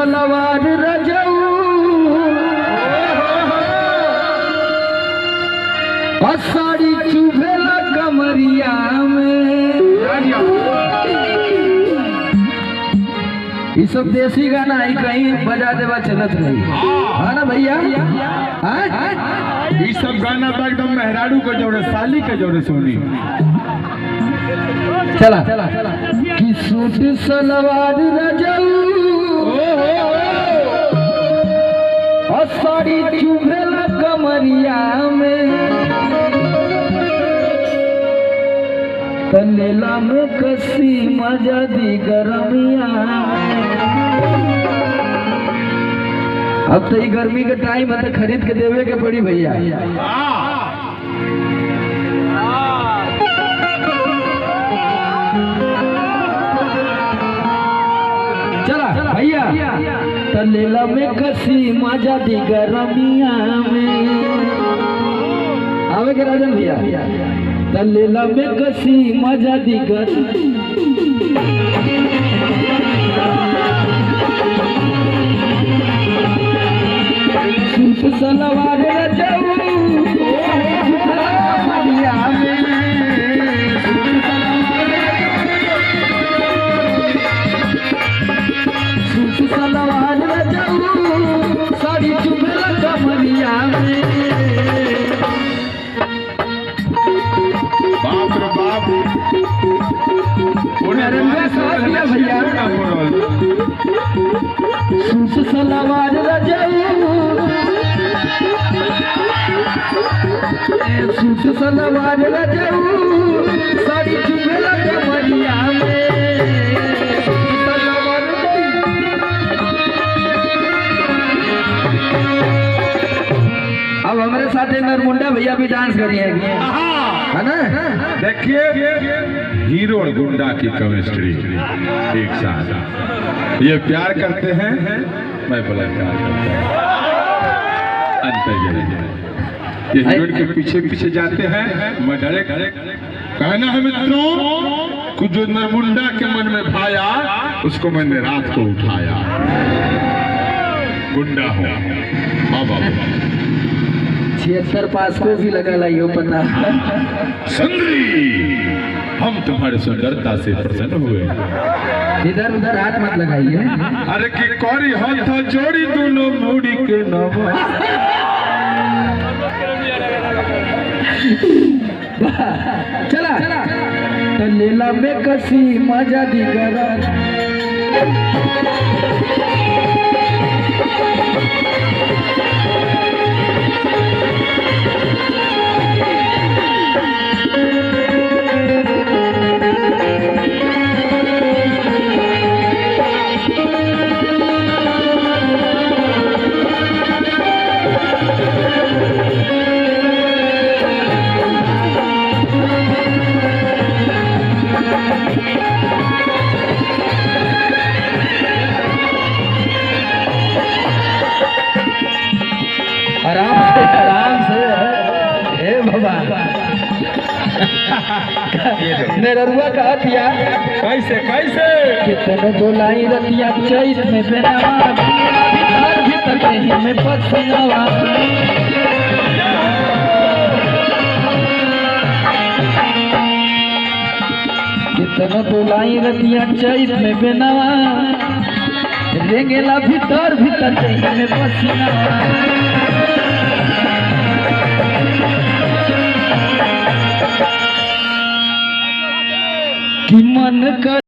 सलवार रजऊ साड़ी चुभेला कमरिया में। ये सब देसी गाना है, कहीं बजा देवा चलत नहीं है ना भैया। ये सब गाना तो एकदम मेहरारू को जोड़े, साली के जोड़े सोनी। चला कि सूट सलवार रजऊ और साड़ी चुभेला कमरिया में। तलेला में कसी मजा दी गरमिया। अब तो ये गर्मी का टाइम है, तो खरीद के देवे के पड़ी भैया। चला भैया तलेला में कसी मजा दी गरमिया में। आवे के राजन भैया तलेला में कसी मजा दी सूट सलवार रजऊ कमरिया में। सूट सलवार रजऊ साड़ी चुभेला कमरिया में। बाप रे बाप, भैया सूट सलवार रजऊ सूट सलवार रजऊ साड़ी चुभेला कमरिया में। अब हमारे साथ नरमुंडा भैया भी डांस करिए है ना। देखिए हीरो और गुंडा की केमिस्ट्री एक साथ, ये प्यार करते हैं, मैं बोला प्यार करता हूं। अंतर ये हीरो के पीछे पीछे जाते हैं, मैं डायरेक्ट कहना है मित्रों, कुछ जो नरमुंडा के मन में भाया उसको मैंने रात को उठाया। गुंडा हो बाबा 76 पास को भी लगा लाइयो पता। सुंदरी हम तुम्हारे सुंदरता से प्रसन्न हुए। इधर उधर हाथ मत लगाइए। अरे की कौरी हाथ जोड़ी दोनों मुड़ी के नाम। चला तलेला में कसी मजा दी गरम। आराम से हे भगवान। नररुआ कहा दिया कैसे कैसे कितने बोलाई रतिया चैत में बेनावा भीतर कहीं में पछुआवा। कितने बोलाई रतिया चैत में बेनावा रेंगेला भीतर भीतर कहीं में पछुआवा। कि मन कर